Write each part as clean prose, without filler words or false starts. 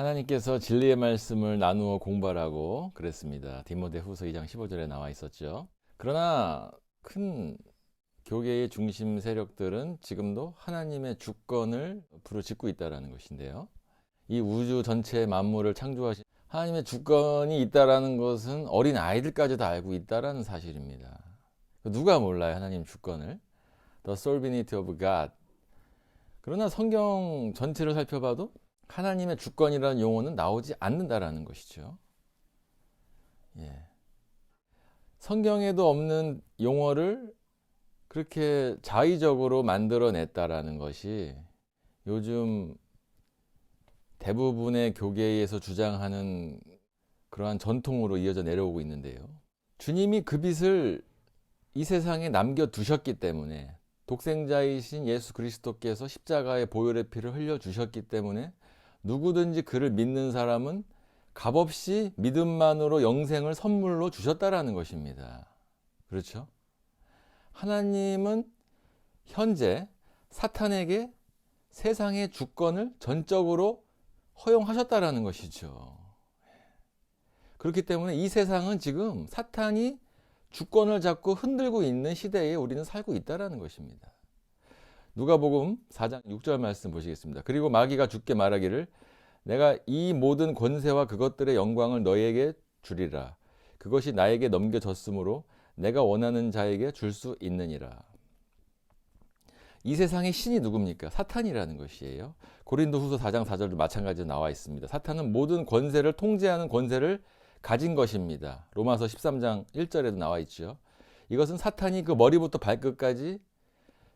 하나님께서 진리의 말씀을 나누어 공부하라고 그랬습니다. 디모데후서 2장 15절에 나와 있었죠. 그러나 큰 교계의 중심 세력들은 지금도 하나님의 주권을 부르짖고 있다는 것인데요. 이 우주 전체 만물을 창조하신 하나님의 주권이 있다는 것은 어린 아이들까지도 알고 있다는 사실입니다. 누가 몰라요, 하나님 주권을? The sovereignty of God. 그러나 성경 전체를 살펴봐도 하나님의 주권이라는 용어는 나오지 않는다라는 것이죠. 예. 성경에도 없는 용어를 그렇게 자의적으로 만들어냈다라는 것이 요즘 대부분의 교계에서 주장하는 그러한 전통으로 이어져 내려오고 있는데요. 주님이 그 빛을 이 세상에 남겨두셨기 때문에, 독생자이신 예수 그리스도께서 십자가의 보혈의 피를 흘려주셨기 때문에 누구든지 그를 믿는 사람은 값없이 믿음만으로 영생을 선물로 주셨다라는 것입니다. 그렇죠? 하나님은 현재 사탄에게 세상의 주권을 전적으로 허용하셨다라는 것이죠. 그렇기 때문에 이 세상은 지금 사탄이 주권을 잡고 흔들고 있는 시대에 우리는 살고 있다라는 것입니다. 누가복음 4장 6절 말씀 보시겠습니다. 그리고 마귀가 주께 말하기를 내가 이 모든 권세와 그것들의 영광을 너희에게 주리라. 그것이 나에게 넘겨졌으므로 내가 원하는 자에게 줄 수 있느니라. 이 세상의 신이 누굽니까? 사탄이라는 것이에요. 고린도후서 4장 4절도 마찬가지로 나와 있습니다. 사탄은 모든 권세를 통제하는 권세를 가진 것입니다. 로마서 13장 1절에도 나와 있죠. 이것은 사탄이 그 머리부터 발끝까지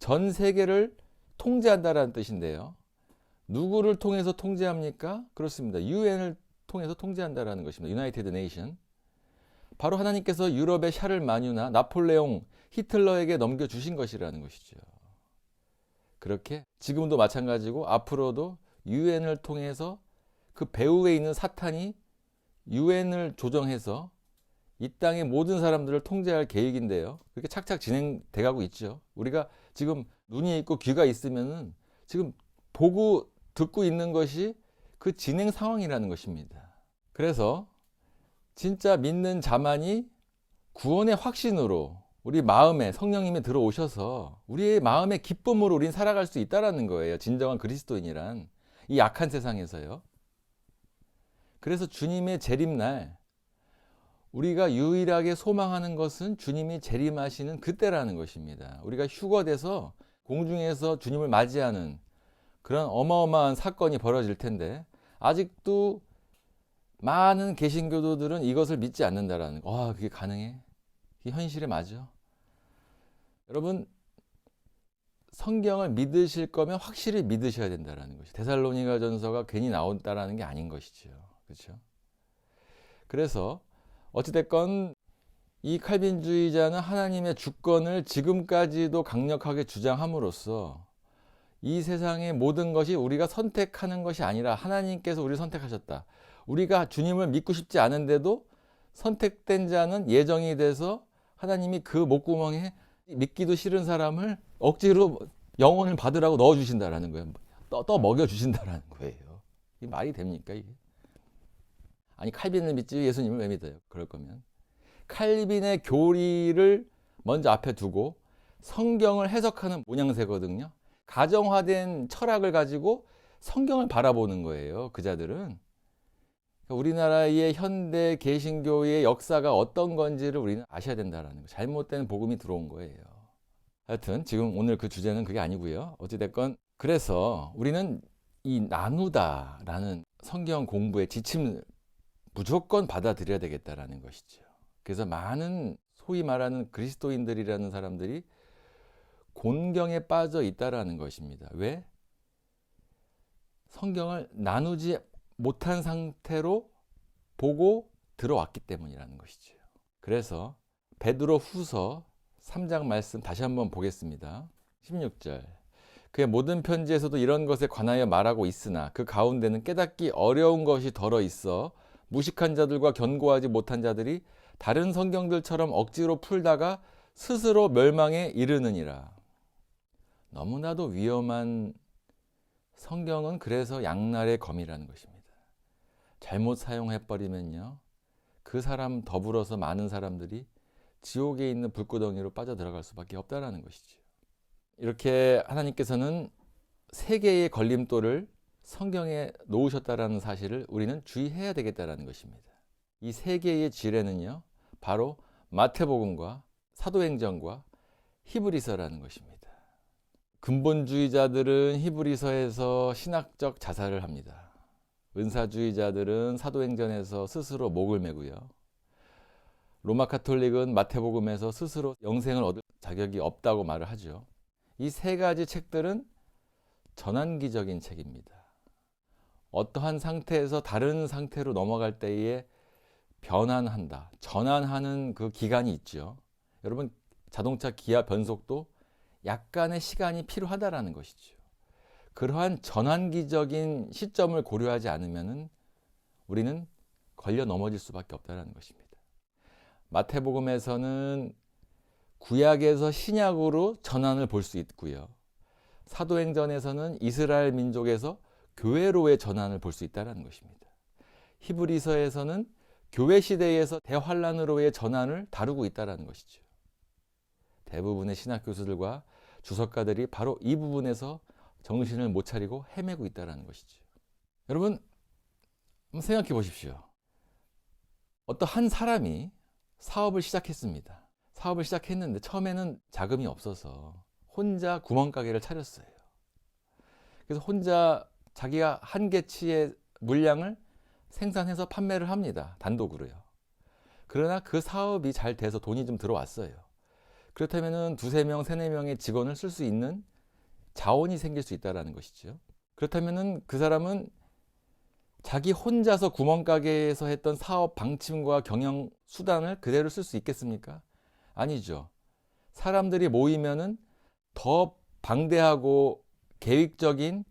전 세계를 통제한다라는 뜻인데요. 누구를 통해서 통제합니까? 그렇습니다. 유엔을 통해서 통제한다라는 것입니다. 유나이티드 네이션. 바로 하나님께서 유럽의 샤를 마뉴나 나폴레옹, 히틀러에게 넘겨주신 것이라는 것이죠. 그렇게 지금도 마찬가지고 앞으로도 유엔을 통해서 그 배후에 있는 사탄이 유엔을 조정해서 이 땅의 모든 사람들을 통제할 계획인데요. 그렇게 착착 진행돼 가고 있죠. 우리가 지금 눈이 있고 귀가 있으면은 지금 보고 듣고 있는 것이 그 진행 상황이라는 것입니다. 그래서 진짜 믿는 자만이 구원의 확신으로 우리 마음에 성령님이 들어오셔서 우리의 마음의 기쁨으로 우린 살아갈 수 있다라는 거예요. 진정한 그리스도인이란 이 약한 세상에서요. 그래서 주님의 재림날 우리가 유일하게 소망하는 것은 주님이 재림하시는 그때라는 것입니다. 우리가 휴거돼서 공중에서 주님을 맞이하는 그런 어마어마한 사건이 벌어질 텐데 아직도 많은 개신교도들은 이것을 믿지 않는다라는 거. 와, 그게 가능해? 그게 현실에 맞아? 여러분, 성경을 믿으실 거면 확실히 믿으셔야 된다는 것이 데살로니가전서가 괜히 나온다라는 게 아닌 것이죠. 그렇죠? 그래서 어찌됐건 이 칼빈주의자는 하나님의 주권을 지금까지도 강력하게 주장함으로써 이 세상의 모든 것이 우리가 선택하는 것이 아니라 하나님께서 우리를 선택하셨다. 우리가 주님을 믿고 싶지 않은데도 선택된 자는 예정이 돼서 하나님이 그 목구멍에 믿기도 싫은 사람을 억지로 영혼을 받으라고 넣어주신다라는 거예요. 떠 먹여주신다라는 거예요. 이게 말이 됩니까 이게? 아니 칼빈을 믿지 예수님을 왜 믿어요? 그럴 거면 칼빈의 교리를 먼저 앞에 두고 성경을 해석하는 모양새거든요. 가정화된 철학을 가지고 성경을 바라보는 거예요. 그 자들은. 우리나라의 현대 개신교의 역사가 어떤 건지를 우리는 아셔야 된다는 거. 잘못된 복음이 들어온 거예요. 하여튼 지금 오늘 그 주제는 그게 아니고요. 어찌됐건 그래서 우리는 이 나누다라는 성경 공부의 지침을 무조건 받아들여야 되겠다라는 것이죠. 그래서 많은 소위 말하는 그리스도인들이라는 사람들이 곤경에 빠져 있다라는 것입니다. 왜? 성경을 나누지 못한 상태로 보고 들어왔기 때문이라는 것이죠. 그래서 베드로 후서 3장 말씀 다시 한번 보겠습니다. 16절. 그의 모든 편지에서도 이런 것에 관하여 말하고 있으나 그 가운데는 깨닫기 어려운 것이 덜어 있어 무식한 자들과 견고하지 못한 자들이 다른 성경들처럼 억지로 풀다가 스스로 멸망에 이르느니라. 너무나도 위험한 성경은 그래서 양날의 검이라는 것입니다. 잘못 사용해버리면요, 그 사람 더불어서 많은 사람들이 지옥에 있는 불구덩이로 빠져 들어갈 수밖에 없다는 것이죠. 이렇게 하나님께서는 세 개의 걸림돌을 성경에 놓으셨다는 사실을 우리는 주의해야 되겠다는 것입니다. 이 세 개의 지뢰는요, 바로 마태복음과 사도행전과 히브리서라는 것입니다. 근본주의자들은 히브리서에서 신학적 자살을 합니다. 은사주의자들은 사도행전에서 스스로 목을 매고요. 로마 카톨릭은 마태복음에서 스스로 영생을 얻을 자격이 없다고 말을 하죠. 이 세 가지 책들은 전환기적인 책입니다. 어떠한 상태에서 다른 상태로 넘어갈 때에 변환한다, 전환하는 그 기간이 있죠. 여러분, 자동차 기아 변속도 약간의 시간이 필요하다라는 것이죠. 그러한 전환기적인 시점을 고려하지 않으면 우리는 걸려 넘어질 수밖에 없다는 것입니다. 마태복음에서는 구약에서 신약으로 전환을 볼 수 있고요. 사도행전에서는 이스라엘 민족에서 교회로의 전환을 볼 수 있다는 것입니다. 히브리서에서는 교회 시대에서 대환란으로의 전환을 다루고 있다는 것이죠. 대부분의 신학 교수들과 주석가들이 바로 이 부분에서 정신을 못 차리고 헤매고 있다는 것이죠. 여러분, 한번 생각해 보십시오. 어떤 한 사람이 사업을 시작했습니다. 사업을 시작했는데 처음에는 자금이 없어서 혼자 구멍가게를 차렸어요. 그래서 혼자 자기가 한계치의 물량을 생산해서 판매를 합니다. 단독으로요. 그러나 그 사업이 잘 돼서 돈이 좀 들어왔어요. 그렇다면 두세 명, 세네 명의 직원을 쓸 수 있는 자원이 생길 수 있다는 것이죠. 그렇다면 그 사람은 자기 혼자서 구멍가게에서 했던 사업 방침과 경영 수단을 그대로 쓸 수 있겠습니까? 아니죠. 사람들이 모이면은 더 방대하고 계획적인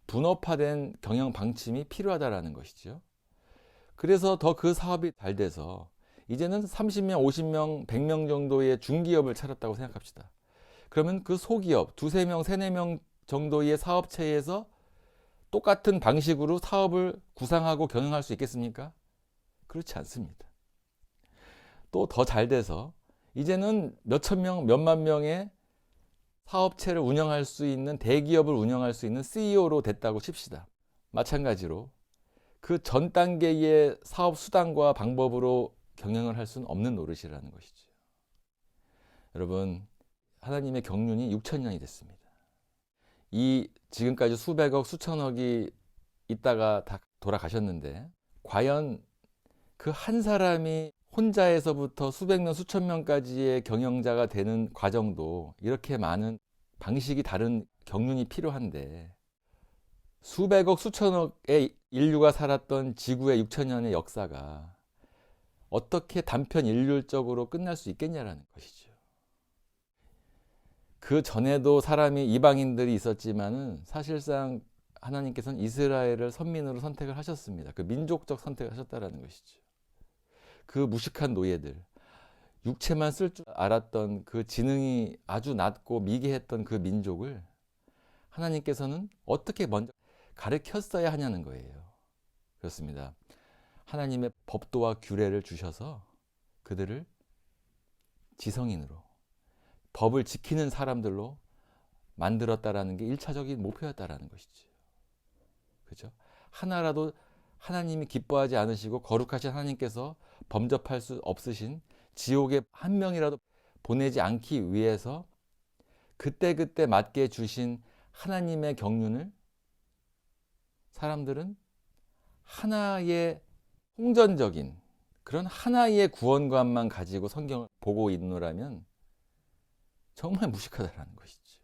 분업화된 경영 방침이 필요하다는 것이죠. 그래서 더 그 사업이 잘 돼서 이제는 30명, 50명, 100명 정도의 중기업을 차렸다고 생각합시다. 그러면 그 소기업, 두세 명, 세네 명 정도의 사업체에서 똑같은 방식으로 사업을 구상하고 경영할 수 있겠습니까? 그렇지 않습니다. 또 더 잘 돼서 이제는 몇천 명, 몇만 명의 사업체를 운영할 수 있는, 대기업을 운영할 수 있는 CEO로 됐다고 칩시다. 마찬가지로 그 전 단계의 사업 수단과 방법으로 경영을 할 수는 없는 노릇이라는 것이죠. 여러분, 하나님의 경륜이 6,000년이 됐습니다. 이 지금까지 수백억, 수천억이 있다가 다 돌아가셨는데, 과연 그 한 사람이 혼자에서부터 수백 명, 수천 명까지의 경영자가 되는 과정도 이렇게 많은 방식이 다른 경륜이 필요한데, 수백억, 수천억의 인류가 살았던 지구의 6,000년의 역사가 어떻게 단편 일률적으로 끝날 수 있겠냐라는 것이죠. 그 전에도 사람이, 이방인들이 있었지만은 사실상 하나님께서는 이스라엘을 선민으로 선택을 하셨습니다. 그 민족적 선택을 하셨다라는 것이죠. 그 무식한 노예들, 육체만 쓸 줄 알았던 그 지능이 아주 낮고 미개했던 그 민족을 하나님께서는 어떻게 먼저 가르쳤어야 하냐는 거예요. 그렇습니다. 하나님의 법도와 규례를 주셔서 그들을 지성인으로, 법을 지키는 사람들로 만들었다라는 게 1차적인 목표였다라는 것이죠. 그죠? 하나라도 하나님이 기뻐하지 않으시고 거룩하신 하나님께서 범접할 수 없으신 지옥에 한 명이라도 보내지 않기 위해서 그때그때 맞게 주신 하나님의 경륜을 사람들은 하나의 통전적인 그런 하나의 구원관만 가지고 성경을 보고 있노라면 정말 무식하다라는 것이죠.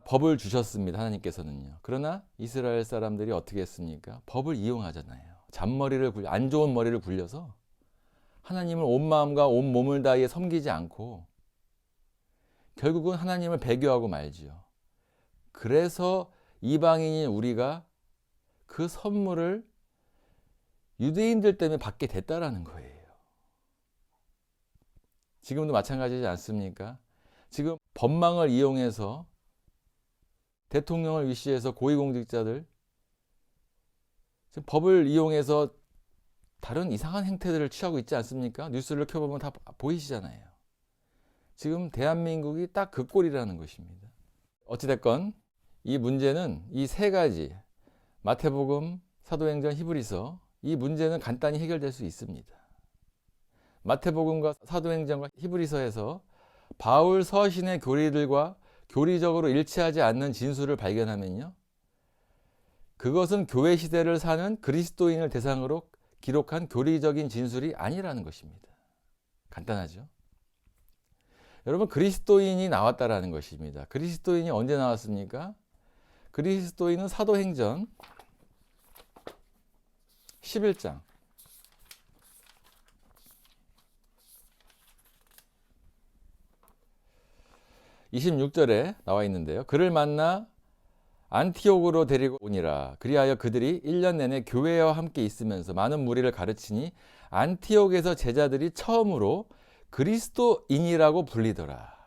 법을 주셨습니다. 하나님께서는요. 그러나 이스라엘 사람들이 어떻게 했습니까? 법을 이용하잖아요. 잔머리를 안 좋은 머리를 굴려서 하나님을 온 마음과 온 몸을 다해 섬기지 않고 결국은 하나님을 배교하고 말지요. 그래서 이방인인 우리가 그 선물을 유대인들 때문에 받게 됐다라는 거예요. 지금도 마찬가지지 않습니까? 지금 법망을 이용해서 대통령을 위시해서 고위공직자들 지금 법을 이용해서 다른 이상한 행태들을 취하고 있지 않습니까? 뉴스를 켜보면 다 보이시잖아요. 지금 대한민국이 딱 그 꼴이라는 것입니다. 어찌됐건 이 문제는 이 세 가지, 마태복음, 사도행전, 히브리서, 이 문제는 간단히 해결될 수 있습니다. 마태복음과 사도행전과 히브리서에서 바울 서신의 교리들과 교리적으로 일치하지 않는 진술을 발견하면요, 그것은 교회 시대를 사는 그리스도인을 대상으로 기록한 교리적인 진술이 아니라는 것입니다. 간단하죠? 여러분, 그리스도인이 나왔다라는 것입니다. 그리스도인이 언제 나왔습니까? 그리스도인은 사도행전 11장 26절에 나와 있는데요. 그를 만나 안티옥으로 데리고 오니라. 그리하여 그들이 1년 내내 교회와 함께 있으면서 많은 무리를 가르치니 안티옥에서 제자들이 처음으로 그리스도인이라고 불리더라.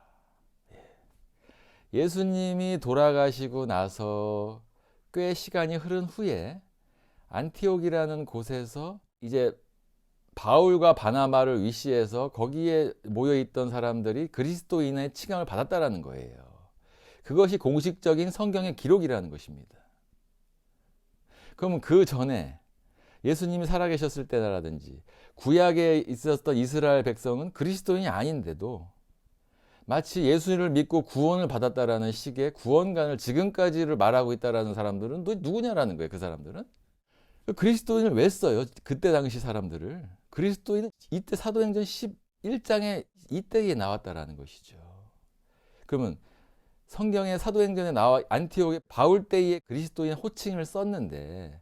예수님이 돌아가시고 나서 꽤 시간이 흐른 후에 안티옥이라는 곳에서 이제 바울과 바나바를 위시해서 거기에 모여있던 사람들이 그리스도인의 칭함을 받았다라는 거예요. 그것이 공식적인 성경의 기록이라는 것입니다. 그러면 그 전에 예수님이 살아계셨을 때라든지 구약에 있었던 이스라엘 백성은 그리스도인이 아닌데도 마치 예수를 믿고 구원을 받았다라는 식의 구원관을 지금까지를 말하고 있다라는 사람들은 누구냐라는 거예요. 그 사람들은 그리스도인을 왜 써요? 그때 당시 사람들을. 그리스도인은 이때 사도행전 11장에 이때에 나왔다라는 것이죠. 그러면 성경의 사도행전에 나와 안티옥의 바울 때의 그리스도인 호칭을 썼는데,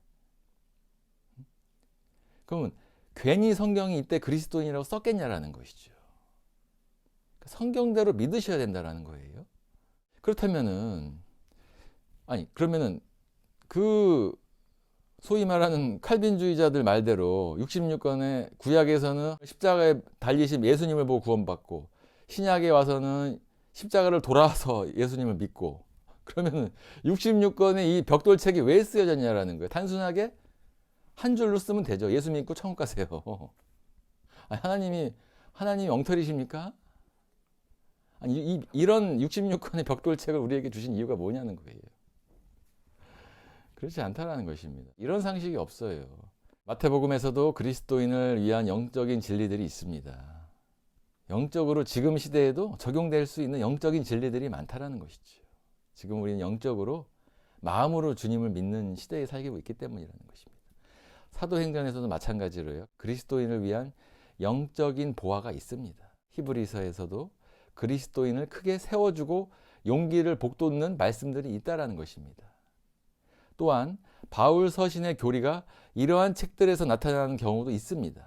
그러면 괜히 성경이 이때 그리스도인이라고 썼겠냐라는 것이죠. 성경대로 믿으셔야 된다라는 거예요. 그렇다면은 그러면은 그 소위 말하는 칼빈주의자들 말대로 66권의 구약에서는 십자가에 달리신 예수님을 보고 구원받고 신약에 와서는 십자가를 돌아서 예수님을 믿고, 그러면 66권의 이 벽돌책이 왜 쓰여졌냐라는 거예요. 단순하게 한 줄로 쓰면 되죠. 예수 믿고 천국 가세요. 하나님이 엉터리십니까? 이런 66권의 벽돌책을 우리에게 주신 이유가 뭐냐는 거예요. 그렇지 않다라는 것입니다. 이런 상식이 없어요. 마태복음에서도 그리스도인을 위한 영적인 진리들이 있습니다. 영적으로 지금 시대에도 적용될 수 있는 영적인 진리들이 많다라는 것이죠. 지금 우리는 영적으로 마음으로 주님을 믿는 시대에 살고 있기 때문이라는 것입니다. 사도행전에서도 마찬가지로요. 그리스도인을 위한 영적인 보화가 있습니다. 히브리서에서도 그리스도인을 크게 세워주고 용기를 북돋는 말씀들이 있다라는 것입니다. 또한 바울 서신의 교리가 이러한 책들에서 나타나는 경우도 있습니다.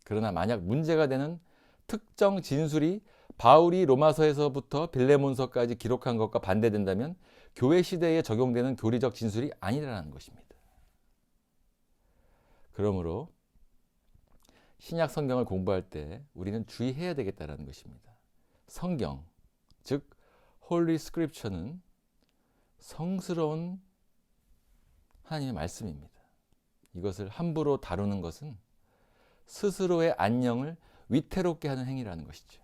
그러나 만약 문제가 되는 특정 진술이 바울이 로마서에서부터 빌레몬서까지 기록한 것과 반대된다면 교회 시대에 적용되는 교리적 진술이 아니라는 것입니다. 그러므로 신약 성경을 공부할 때 우리는 주의해야 되겠다는 것입니다. 성경, 즉 홀리 스크립처는 성스러운 하나님의 말씀입니다. 이것을 함부로 다루는 것은 스스로의 안녕을 위태롭게 하는 행위라는 것이죠.